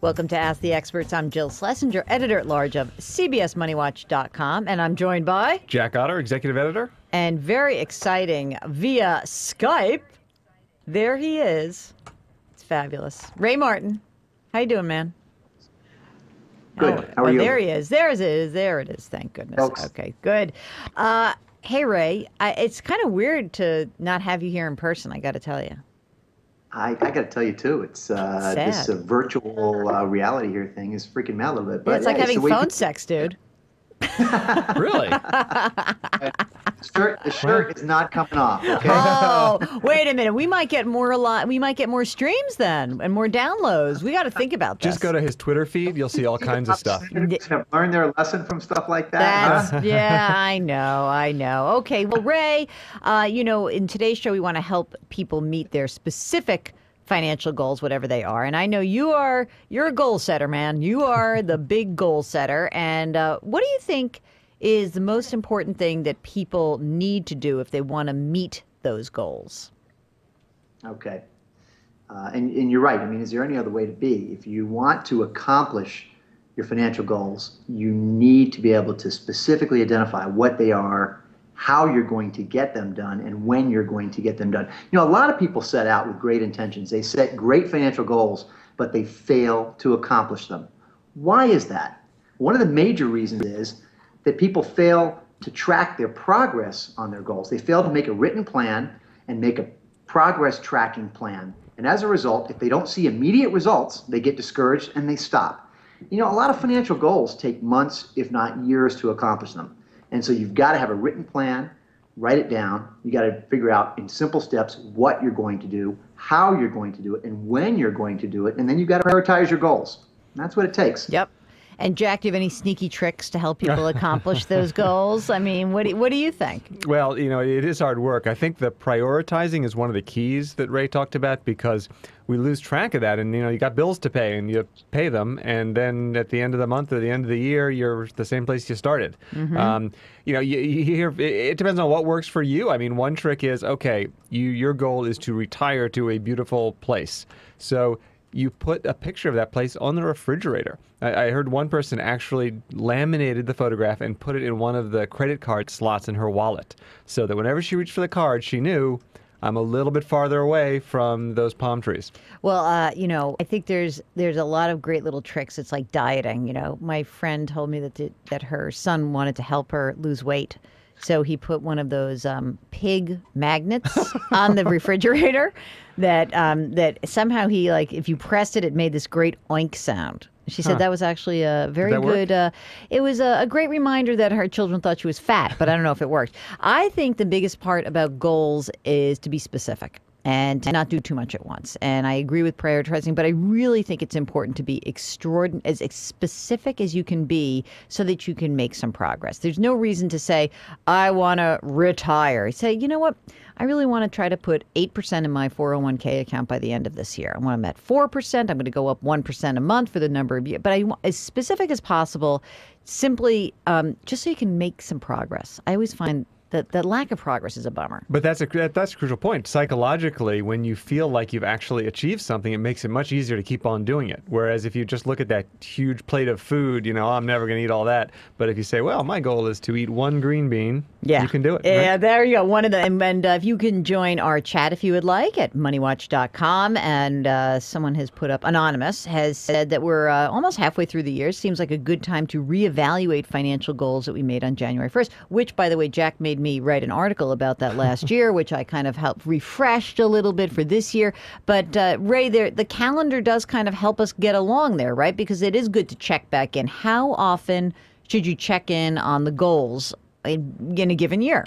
Welcome to Ask the Experts. I'm Jill Schlesinger, editor-at-large of CBSMoneyWatch.com, and I'm joined by Jack Otter, executive editor. And very exciting via Skype, there he is. It's fabulous. Ray Martin. How you doing, man? Good. How are you? There he is. There it is. There it is. Thank goodness. Folks. Okay, good. Hey, Ray. It's kind of weird to not have you here in person, I got to tell you. I got to tell you, too, it's this virtual reality here thing is freaking me out a little bit. But it's like having phone sex, dude. Really? The shirt is not coming off. Okay. Oh, wait a minute. We might get more streams then and more downloads. We got to think about this. Just go to his Twitter feed. You'll see all kinds of stuff. Have learned their lesson from stuff like that. Yeah, I know. Okay, well, Ray, in today's show, we want to help people meet their specific financial goals, whatever they are. And I know you're a goal setter, man. You are the big goal setter. And what do you think is the most important thing that people need to do if they want to meet those goals? Okay. And you're right. I mean, is there any other way to be? If you want to accomplish your financial goals, you need to be able to specifically identify what they are, how you're going to get them done, and when you're going to get them done. A lot of people set out with great intentions. They set great financial goals, but they fail to accomplish them. Why is that? One of the major reasons is that people fail to track their progress on their goals. They fail to make a written plan and make a progress tracking plan. And as a result, if they don't see immediate results, they get discouraged and they stop. A lot of financial goals take months, if not years, to accomplish them. And so you've got to have a written plan, write it down. You got to figure out in simple steps what you're going to do, how you're going to do it, and when you're going to do it. And then you've got to prioritize your goals. And that's what it takes. Yep. And Jack, do you have any sneaky tricks to help people accomplish those goals? I mean, what do you think? Well, it is hard work. I think the prioritizing is one of the keys that Ray talked about, because we lose track of that. And, you got bills to pay and you pay them. And then at the end of the month or the end of the year, you're the same place you started. Mm-hmm. You hear, it depends on what works for you. I mean, one trick is, okay, your goal is to retire to a beautiful place. So you put a picture of that place on the refrigerator. I heard one person actually laminated the photograph and put it in one of the credit card slots in her wallet, so that whenever she reached for the card, she knew, I'm a little bit farther away from those palm trees. Well, I think there's a lot of great little tricks. It's like dieting. My friend told me that her son wanted to help her lose weight. So he put one of those pig magnets on the refrigerator that somehow he, if you pressed it, it made this great oink sound. She said that was actually a very good, it was a great reminder that her children thought she was fat, but I don't know if it worked. I think the biggest part about goals is to be specific and to not do too much at once. And I agree with prioritizing, but I really think it's important to be as specific as you can be so that you can make some progress. There's no reason to say, I want to retire. Say, you know what? I really want to try to put 8% in my 401k account by the end of this year. I want them at 4%. I'm going to go up 1% a month for the number of years. But I want as specific as possible, simply just so you can make some progress. I always find that lack of progress is a bummer. But that's a crucial point. Psychologically, when you feel like you've actually achieved something, it makes it much easier to keep on doing it. Whereas if you just look at that huge plate of food, I'm never going to eat all that. But if you say, well, my goal is to eat one green bean, you can do it. Yeah, right? There you go. One of the and if you can join our chat if you would like at MoneyWatch.com, and someone has put up, Anonymous, has said that we're almost halfway through the year. Seems like a good time to reevaluate financial goals that we made on January 1st, which, by the way, Jack made me write an article about that last year, which I kind of helped refreshed a little bit for this year. But Ray, the calendar does kind of help us get along there, right? Because it is good to check back in. How often should you check in on the goals in a given year?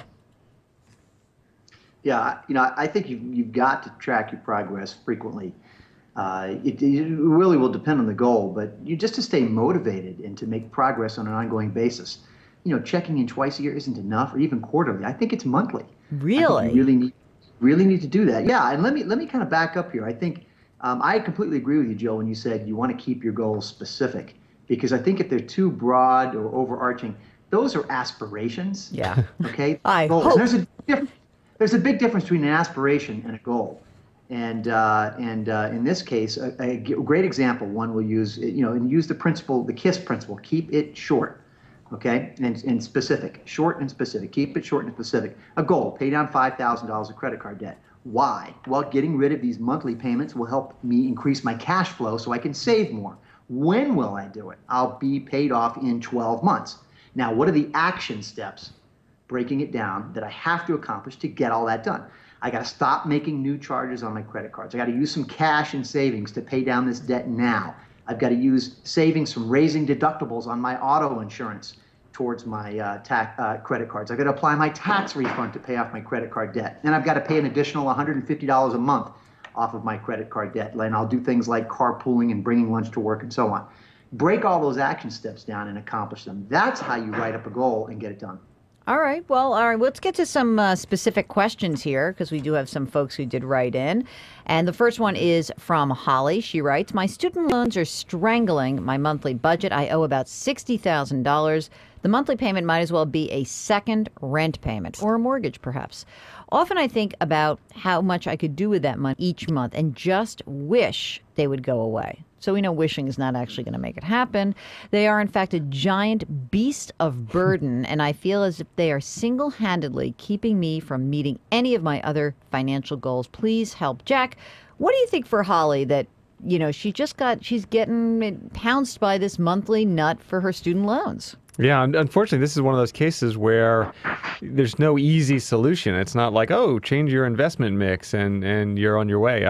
Yeah, I think you've got to track your progress frequently. It really will depend on the goal, but just to stay motivated and to make progress on an ongoing basis. Checking in twice a year isn't enough, or even quarterly. I think it's monthly. Really? I think you really need to do that. Yeah, and let me kind of back up here. I think I completely agree with you, Jill, when you said you want to keep your goals specific, because I think if they're too broad or overarching, those are aspirations. Yeah. Okay. I goals. hope. There's a big difference between an aspiration and a goal. And in this case, a great example one will use, and use the principle, the KISS principle. Keep it short, okay, and specific. Short and specific. Keep it short and specific. A goal: pay down $5,000 of credit card debt. Why? Well, getting rid of these monthly payments will help me increase my cash flow so I can save more. When will I do it? I'll be paid off in 12 months. Now, what are the action steps, breaking it down, that I have to accomplish to get all that done? I got to stop making new charges on my credit cards. I got to use some cash and savings to pay down this debt now. I've got to use savings from raising deductibles on my auto insurance towards my credit cards. I've got to apply my tax refund to pay off my credit card debt. And I've got to pay an additional $150 a month off of my credit card debt. And I'll do things like carpooling and bringing lunch to work and so on. Break all those action steps down and accomplish them. That's how you write up a goal and get it done. All right. Well, all right. Let's get to some specific questions here, because we do have some folks who did write in. And the first one is from Holly. She writes, my student loans are strangling my monthly budget. I owe about $60,000. The monthly payment might as well be a second rent payment or a mortgage, perhaps. Often I think about how much I could do with that money each month and just wish they would go away. So we know wishing is not actually going to make it happen. They are, in fact, a giant beast of burden, and I feel as if they are single-handedly keeping me from meeting any of my other financial goals. Please help. Jack, what do you think for Holly that, she's getting pounced by this monthly nut for her student loans? Yeah, unfortunately, this is one of those cases where there's no easy solution. It's not like, oh, change your investment mix and you're on your way.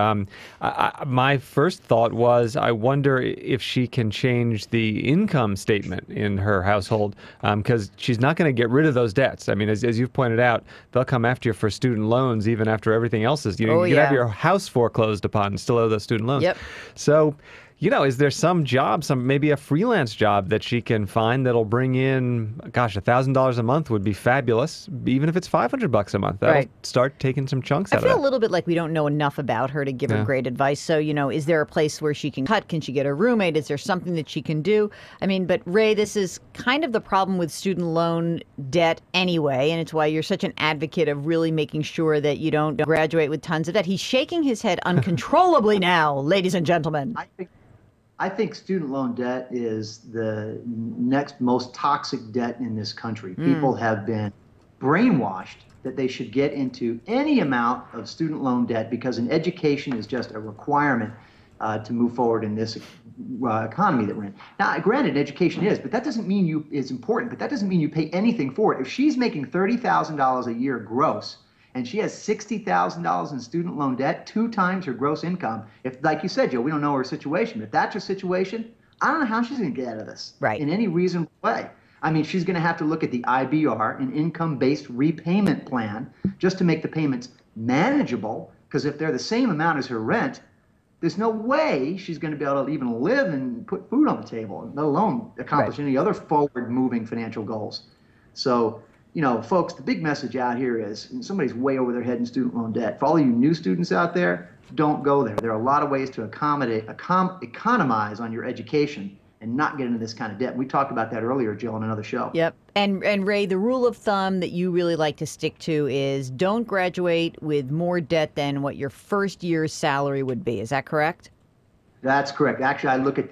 My first thought was, I wonder if she can change the income statement in her household, because she's not going to get rid of those debts. I mean, as you've pointed out, they'll come after you for student loans even after everything else is. You can have your house foreclosed upon and still owe those student loans. Yep. So, is there some job, maybe a freelance job that she can find that'll bring in, $1,000 a month would be fabulous, even if it's $500 a month. That'll start taking some chunks out of it. I feel a little bit like we don't know enough about her to give her great advice. So, is there a place where she can cut? Can she get a roommate? Is there something that she can do? I mean, but Ray, this is kind of the problem with student loan debt anyway, and it's why you're such an advocate of really making sure that you don't graduate with tons of debt. He's shaking his head uncontrollably now, ladies and gentlemen. I think student loan debt is the next most toxic debt in this country. People have been brainwashed that they should get into any amount of student loan debt because an education is just a requirement to move forward in this economy that we're in. Now, granted, education is, but that doesn't mean it's important, but that doesn't mean you pay anything for it. If she's making $30,000 a year gross, and she has $60,000 in student loan debt, 2 times her gross income. If, like you said, Joe, we don't know her situation. If that's her situation, I don't know how she's going to get out of this in any reasonable way. I mean, she's going to have to look at the IBR, an income-based repayment plan, just to make the payments manageable, because if they're the same amount as her rent, there's no way she's going to be able to even live and put food on the table, let alone accomplish any other forward-moving financial goals. So, folks, the big message out here is somebody's way over their head in student loan debt. For all you new students out there, don't go there. There are a lot of ways to economize on your education and not get into this kind of debt. We talked about that earlier, Jill, on another show. Yep. And Ray, the rule of thumb that you really like to stick to is don't graduate with more debt than what your first year's salary would be. Is that correct? That's correct. Actually, I look at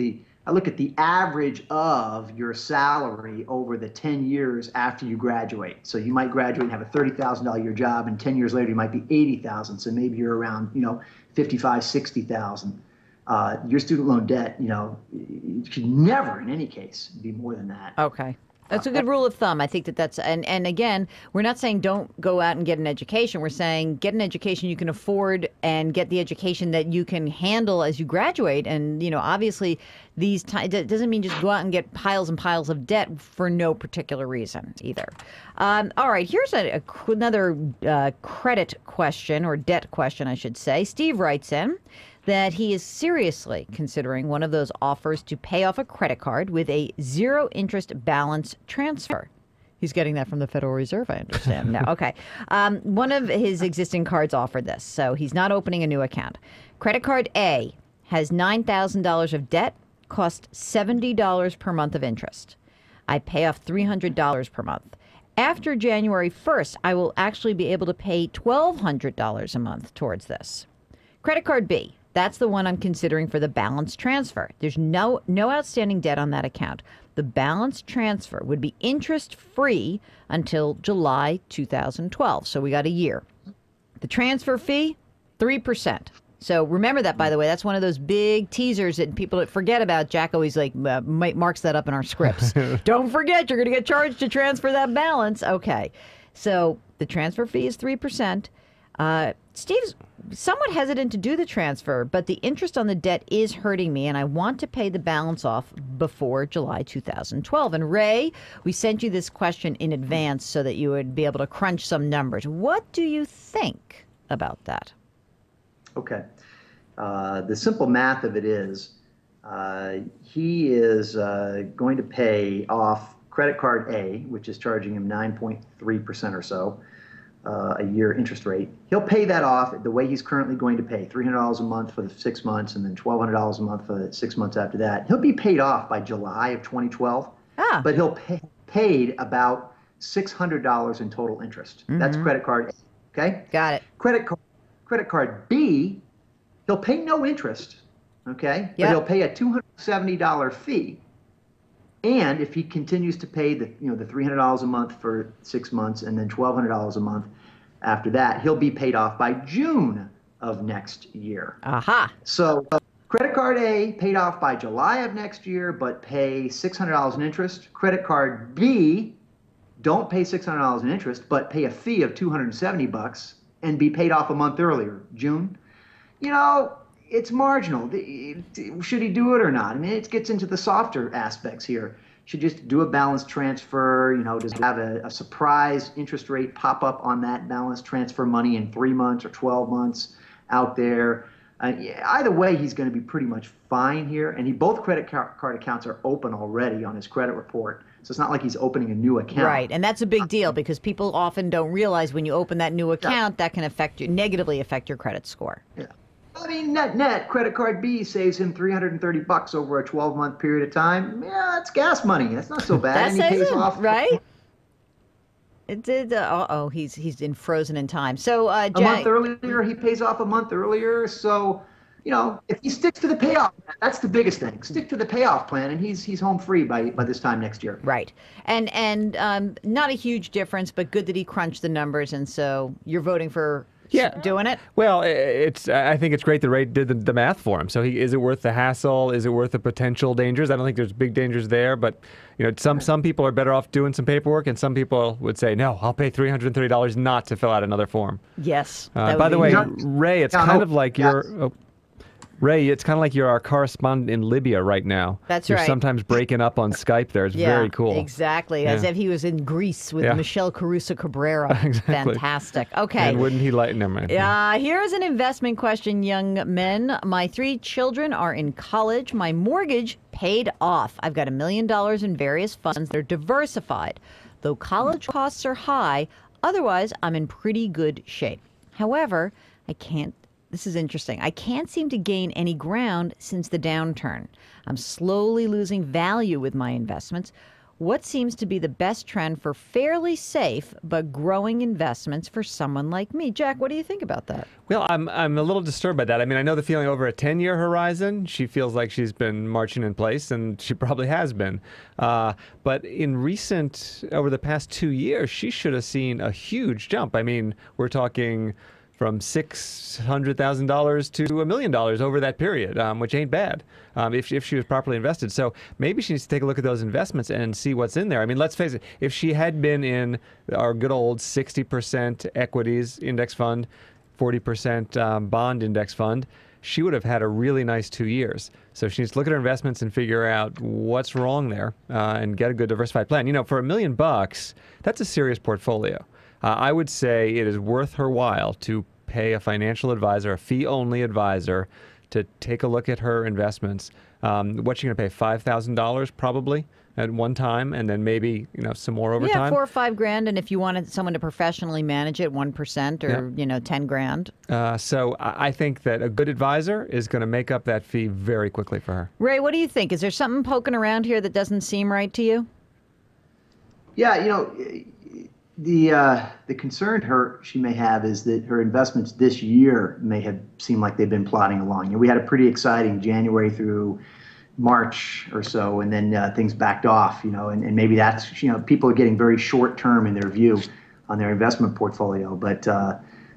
the average of your salary over the 10 years after you graduate. So you might graduate and have a $30,000 a year job, and 10 years later you might be $80,000. So maybe you're around, $55,000, $60,000. Your student loan debt, it should never, in any case, be more than that. Okay. That's a good rule of thumb. I think that's, and again, we're not saying don't go out and get an education. We're saying get an education you can afford and get the education that you can handle as you graduate. And, obviously it doesn't mean just go out and get piles and piles of debt for no particular reason either. All right, here's another credit question, or debt question, I should say. Steve writes in that he is seriously considering one of those offers to pay off a credit card with a zero interest balance transfer. He's getting that from the Federal Reserve, I understand. No, okay. One of his existing cards offered this, so he's not opening a new account. Credit card A has $9,000 of debt, costs $70 per month of interest. I pay off $300 per month. After January 1st, I will actually be able to pay $1,200 a month towards this. Credit card B. That's the one I'm considering for the balance transfer. There's no outstanding debt on that account. The balance transfer would be interest-free until July 2012. So we got a year. The transfer fee, 3%. So remember that, by the way. That's one of those big teasers that people forget about. Jack always marks that up in our scripts. Don't forget, you're going to get charged to transfer that balance. Okay. So the transfer fee is 3%. Steve's somewhat hesitant to do the transfer, but the interest on the debt is hurting me, and I want to pay the balance off before July 2012. And Ray, we sent you this question in advance so that you would be able to crunch some numbers. What do you think about that? Okay. The simple math of it is he is going to pay off credit card A, which is charging him 9.3% or so a year interest rate. He'll pay that off the way he's currently going to pay, $300 a month for the 6 months and then $1,200 a month for the 6 months after that. He'll be paid off by July of 2012, but he'll paid about $600 in total interest. That's credit card A, okay? Got it. Credit card B, he'll pay no interest, okay? Yep. But he'll pay a $270 fee. And if he continues to pay the $300 a month for 6 months and then $1,200 a month after that, he'll be paid off by June of next year. Aha. So credit card A paid off by July of next year, but pay $600 in interest. Credit card B, don't pay $600 in interest, but pay a fee of $270 and be paid off a month earlier, June. It's marginal. Should he do it or not? I mean, it gets into the softer aspects here. Should just do a balance transfer, does he have a surprise interest rate pop up on that balance transfer money in 3 months or 12 months out there? Either way, he's going to be pretty much fine here. And both credit card accounts are open already on his credit report. So it's not like he's opening a new account. Right. And that's a big deal because people often don't realize when you open that new account, that can negatively affect your credit score. Yeah. I mean, net, credit card B saves him $330 over a 12-month period of time. Yeah, it's gas money. That's not so bad. That and he pays him, off, right? It did. He's been frozen in time. So a month earlier, he pays off a month earlier. So, if he sticks to the payoff, that's the biggest thing. Stick to the payoff plan, and he's home free by this time next year. Right. And not a huge difference, but good that he crunched the numbers. And so you're voting for doing it? Well, I think it's great that Ray did the math for him. So is it worth the hassle? Is it worth the potential dangers? I don't think there's big dangers there, but some people are better off doing some paperwork, and some people would say, no, I'll pay $330 not to fill out another form. Yes. By the way, Ray, it's kind of like Ray, it's kind of like you're our correspondent in Libya right now. That's you're right. Sometimes breaking up on Skype there. It's very cool. Exactly. As if he was in Greece with Michelle Caruso Cabrera. Exactly. Fantastic. Okay. And wouldn't he lighten him? Here's an investment question, young men. My 3 children are in college. My mortgage paid off. I've got $1 million in various funds. They're diversified. Though college costs are high, otherwise I'm in pretty good shape. However, this is interesting. I can't seem to gain any ground since the downturn. I'm slowly losing value with my investments. What seems to be the best trend for fairly safe but growing investments for someone like me? Jack, what do you think about that? Well, I'm a little disturbed by that. I mean, I know the feeling over a 10-year horizon. She feels like she's been marching in place, and she probably has been. But over the past 2 years, she should have seen a huge jump. I mean, we're talking from $600,000 to $1 million over that period, which ain't bad if she was properly invested. So maybe she needs to take a look at those investments and see what's in there. I mean, let's face it, if she had been in our good old 60% equities index fund, 40% bond index fund, she would have had a really nice 2 years. So she needs to look at her investments and figure out what's wrong there and get a good diversified plan. For $1 million, that's a serious portfolio. I would say it is worth her while to pay a financial advisor, a fee-only advisor, to take a look at her investments. What's she going to pay? $5,000 probably at one time, and then maybe some more over time. Yeah, $4 or $5 grand, and if you wanted someone to professionally manage it, 1% or 10 grand. So I think that a good advisor is going to make up that fee very quickly for her. Ray, what do you think? Is there something poking around here that doesn't seem right to you? Yeah, the concern she may have is that her investments this year may have seemed like they've been plodding along. We had a pretty exciting January through March or so, and then things backed off. And maybe that's people are getting very short term in their view on their investment portfolio. But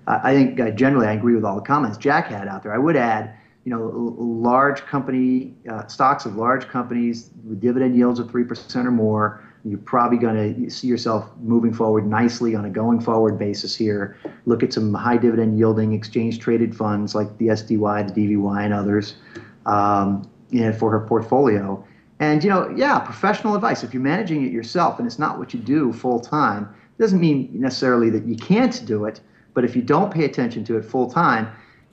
I think generally I agree with all the comments Jack had out there. I would add, large company stocks of large companies with dividend yields of 3% or more. You're probably going to see yourself moving forward nicely on a going forward basis here. Look at some high dividend yielding exchange traded funds like the SDY, the DVY, and others for her portfolio. And, professional advice. If you're managing it yourself and it's not what you do full time, it doesn't mean necessarily that you can't do it. But if you don't pay attention to it full time,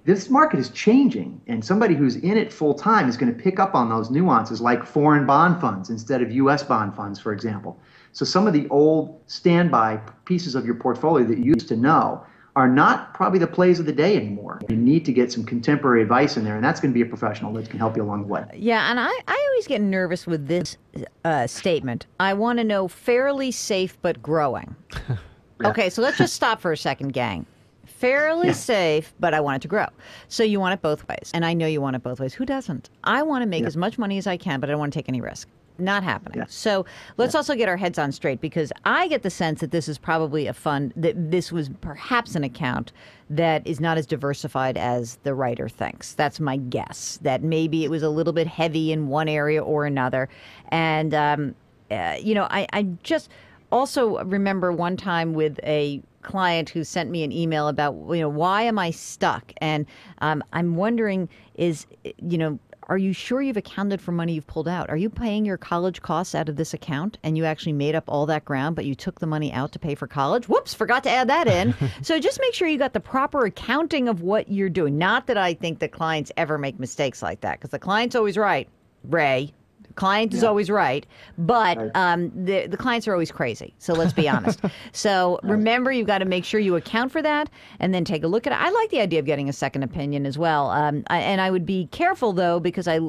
this market is changing, and somebody who's in it full time is going to pick up on those nuances, like foreign bond funds instead of U.S. bond funds, for example. So some of the old standby pieces of your portfolio that you used to know are not probably the plays of the day anymore. You need to get some contemporary advice in there, and that's going to be a professional that can help you along the way. Yeah, and I always get nervous with this statement. I want to know fairly safe but growing. Yeah. Okay, so let's just stop for a second, gang. Fairly safe, but I want it to grow. So you want it both ways. And I know you want it both ways. Who doesn't? I want to make as much money as I can, but I don't want to take any risk. Not happening. Yeah. So let's also get our heads on straight, because I get the sense that this is probably a fund, that this was perhaps an account that is not as diversified as the writer thinks. That's my guess, that maybe it was a little bit heavy in one area or another. And, I just also remember one time with a client who sent me an email about, why am I stuck? And I'm wondering are you sure you've accounted for money you've pulled out? Are you paying your college costs out of this account and you actually made up all that ground, but you took the money out to pay for college? Whoops, forgot to add that in. So just make sure you got the proper accounting of what you're doing. Not that I think that clients ever make mistakes like that, because the client's always right, Ray. Client is always right, but the clients are always crazy. So let's be honest. So remember, you've got to make sure you account for that and then take a look at it. I like the idea of getting a second opinion as well. And I would be careful, though, because I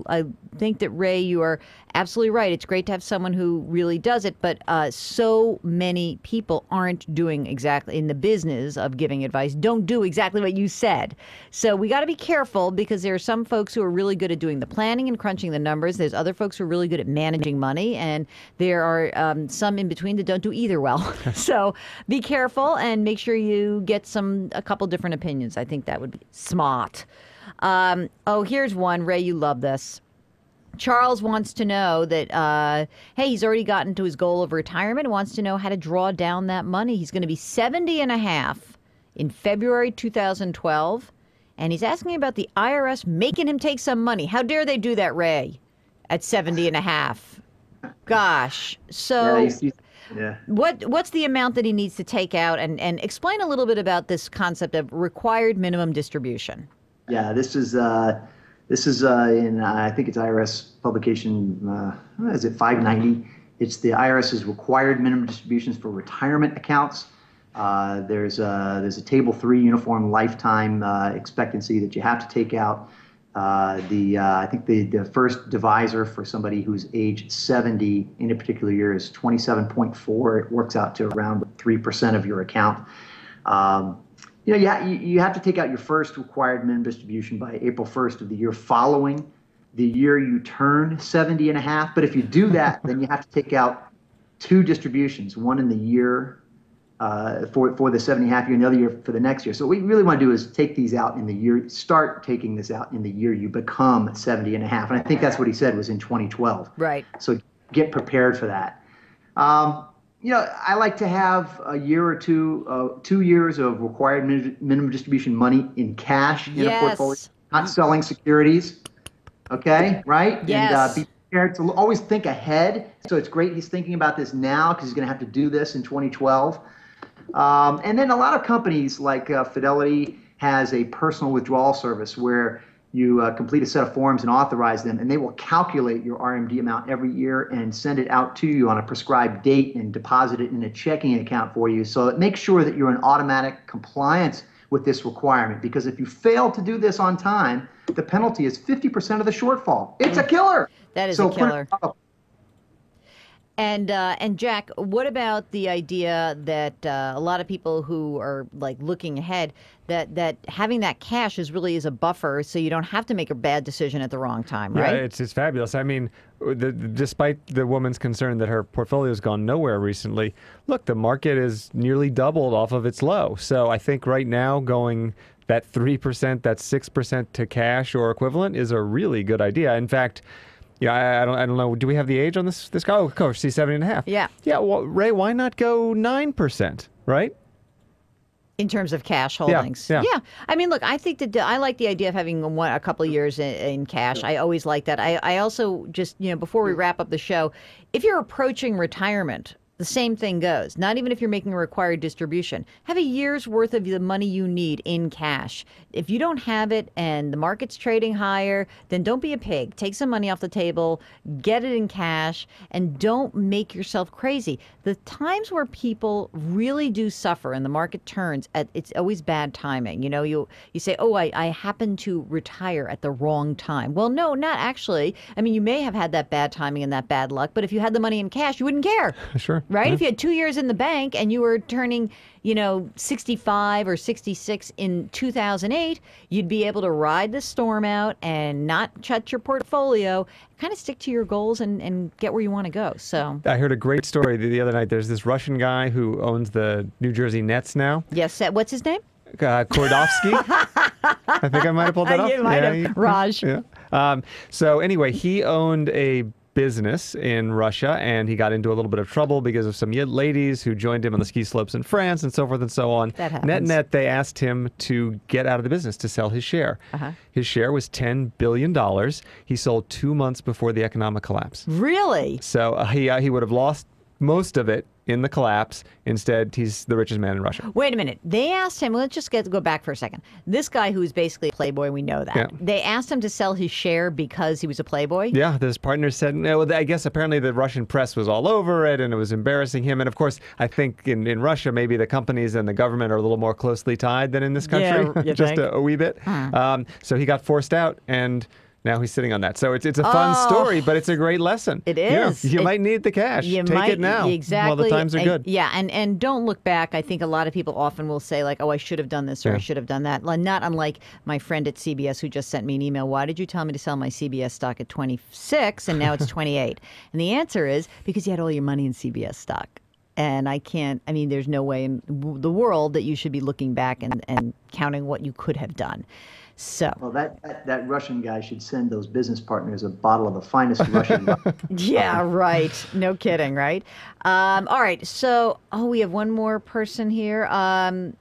think that, Ray, you are absolutely right. It's great to have someone who really does it, but so many people aren't doing exactly in the business of giving advice, don't do exactly what you said. So we got to be careful, because there are some folks who are really good at doing the planning and crunching the numbers. There's other folks who are really good at managing money, and there are some in between that don't do either well. So be careful and make sure you get a couple different opinions. I think that would be smart. Here's one. Ray, you love this. Charles wants to know that, hey, he's already gotten to his goal of retirement and wants to know how to draw down that money. He's going to be 70 and a half in February 2012, and he's asking about the IRS making him take some money. How dare they do that, Ray, at 70 and a half? Gosh. So what's the amount that he needs to take out? And explain a little bit about this concept of required minimum distribution. Yeah, this is in, I think it's IRS publication, is it 590? It's the IRS's required minimum distributions for retirement accounts. There's a Table 3 uniform lifetime expectancy that you have to take out. I think the first divisor for somebody who's age 70 in a particular year is 27.4. It works out to around 3% of your account. You have to take out your first required minimum distribution by April 1st of the year following the year you turn 70 and a half. But if you do that, then you have to take out two distributions, one in the year for the 70 and a half year, another year for the next year. So what we really want to do is take these out in the year, start taking this out in the year you become 70 and a half. And I think that's what he said was in 2012. Right. So get prepared for that. I like to have a year or 2 years of required minimum distribution money in cash in a portfolio, not selling securities. Okay, right? Yes. And be prepared to always think ahead. So it's great he's thinking about this now, because he's going to have to do this in 2012. And then a lot of companies like Fidelity has a personal withdrawal service where you complete a set of forms and authorize them, and they will calculate your RMD amount every year and send it out to you on a prescribed date and deposit it in a checking account for you. So it makes sure that you're in automatic compliance with this requirement, because if you fail to do this on time, the penalty is 50% of the shortfall. It's a killer. That is a killer. And Jack, what about the idea that a lot of people who are like looking ahead, that having that cash is a buffer, so you don't have to make a bad decision at the wrong time, right? Yeah, it's fabulous. I mean, despite the woman's concern that her portfolio's gone nowhere recently, look, the market is nearly doubled off of its low. So I think right now going that 3%, that 6% to cash or equivalent is a really good idea. In fact, yeah, I don't know. Do we have the age on this guy? Oh, of course, he's 70.5. Yeah. Yeah. Well, Ray, why not go 9%? Right? In terms of cash holdings. Yeah. I mean, look, I think that I like the idea of having a couple of years in cash. I always like that. I also just, before we wrap up the show, if you're approaching retirement, the same thing goes. Not even if you're making a required distribution. Have a year's worth of the money you need in cash. If you don't have it and the market's trading higher, then don't be a pig. Take some money off the table, get it in cash, and don't make yourself crazy. The times where people really do suffer and the market turns, it's always bad timing. You say, oh, I happen to retire at the wrong time. Well, no, not actually. I mean, you may have had that bad timing and that bad luck, but if you had the money in cash, you wouldn't care. Sure. Right? Yeah. If you had 2 years in the bank and you were turning, 65 or 66 in 2008, you'd be able to ride the storm out and not shut your portfolio, kind of stick to your goals and get where you want to go. So I heard a great story the other night. There's this Russian guy who owns the New Jersey Nets now. yes, what's his name? Kordovsky. I think I might have pulled that off. You might have. Raj. Yeah. So anyway, he owned a business in Russia, and he got into a little bit of trouble because of some ladies who joined him on the ski slopes in France and so forth and so on. That happens. Net, they asked him to get out of the business, to sell his share. His share was $10 billion. He sold 2 months before the economic collapse. Really? So he would have lost most of it in the collapse. Instead, he's the richest man in Russia. Wait a minute. They asked him, let's just go back for a second. This guy who's basically a playboy, we know that. Yeah. They asked him to sell his share because he was a playboy? Yeah, his partner said, no, I guess apparently the Russian press was all over it and it was embarrassing him. And of course, I think in Russia, maybe the companies and the government are a little more closely tied than in this country. Yeah, you just think? a wee bit. So he got forced out, and now he's sitting on that. So it's a fun story, but it's a great lesson. It is. You might need the cash. Take it now exactly. while the times are good. Yeah, and don't look back. I think a lot of people often will say, like, oh, I should have done this or I should have done that. Not unlike my friend at CBS who just sent me an email. Why did you tell me to sell my CBS stock at 26 and now it's 28? And the answer is because you had all your money in CBS stock. And there's no way in the world that you should be looking back and counting what you could have done. So, well, that Russian guy should send those business partners a bottle of the finest Russian wine. Yeah, right. No kidding, right? All right. So, we have one more person here. One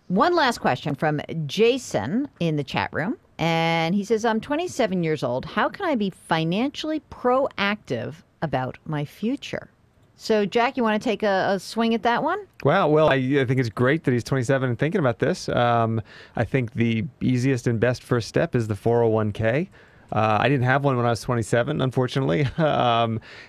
last question from Jason in the chat room. And he says, I'm 27 years old. How can I be financially proactive about my future? So, Jack, you want to take a swing at that one? Well, I think it's great that he's 27 and thinking about this. I think the easiest and best first step is the 401k. I didn't have one when I was 27, unfortunately.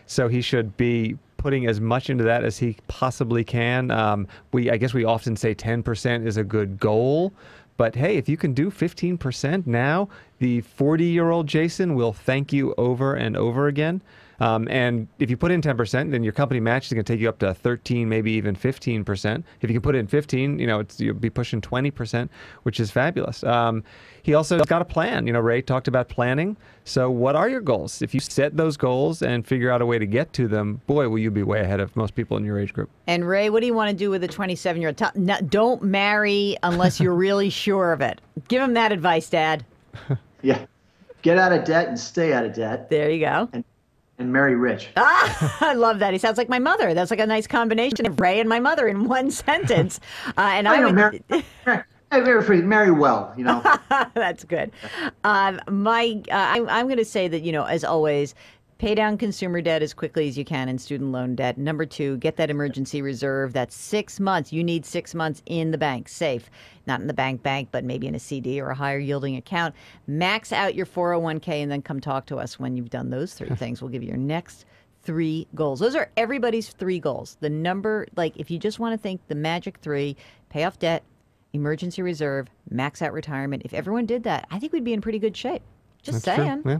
So he should be putting as much into that as he possibly can. I guess we often say 10% is a good goal. But hey, if you can do 15% now, the 40-year-old Jason will thank you over and over again. And if you put in 10%, then your company match is going to take you up to 13, maybe even 15%. If you can put in 15, you'll be pushing 20%, which is fabulous. He also got a plan. Ray talked about planning. So what are your goals? If you set those goals and figure out a way to get to them, boy, will you be way ahead of most people in your age group. And Ray, what do you want to do with a 27-year-old? Don't marry unless you're really sure of it. Give him that advice, Dad. Yeah. Get out of debt and stay out of debt. There you go. And marry rich. I love that. He sounds like my mother. That's like a nice combination of Ray and my mother in one sentence. And I would marry well. That's good. I'm going to say that as always, pay down consumer debt as quickly as you can and student loan debt. Number 2, get that emergency reserve. That's 6 months. You need 6 months in the bank, safe. Not in the bank, but maybe in a CD or a higher yielding account. Max out your 401k and then come talk to us when you've done those 3 things. We'll give you your next 3 goals. Those are everybody's 3 goals. The number, if you just want to think the magic 3, pay off debt, emergency reserve, max out retirement. If everyone did that, I think we'd be in pretty good shape. Just That's saying. true. Yeah.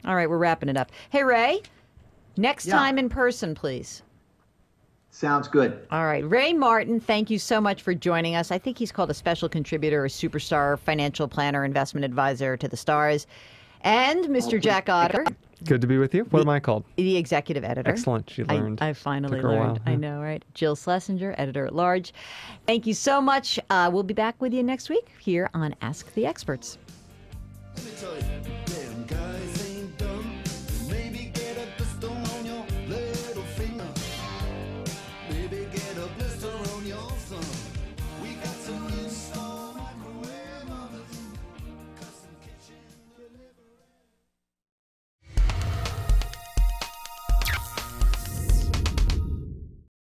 All right, we're wrapping it up. Hey, Ray, Next Yeah. time in person, please. Sounds good. All right. Ray Martin, thank you so much for joining us. I think he's called a special contributor, a superstar financial planner, investment advisor to the stars. And Mr. Jack Otter, Good to be with you. What am I called? the executive editor. Excellent. She learned. I finally Took her a learned. while, I yeah. know, right? Jill Schlesinger, editor at large. Thank you so much. We'll be back with you next week here on Ask the Experts. Let me tell you.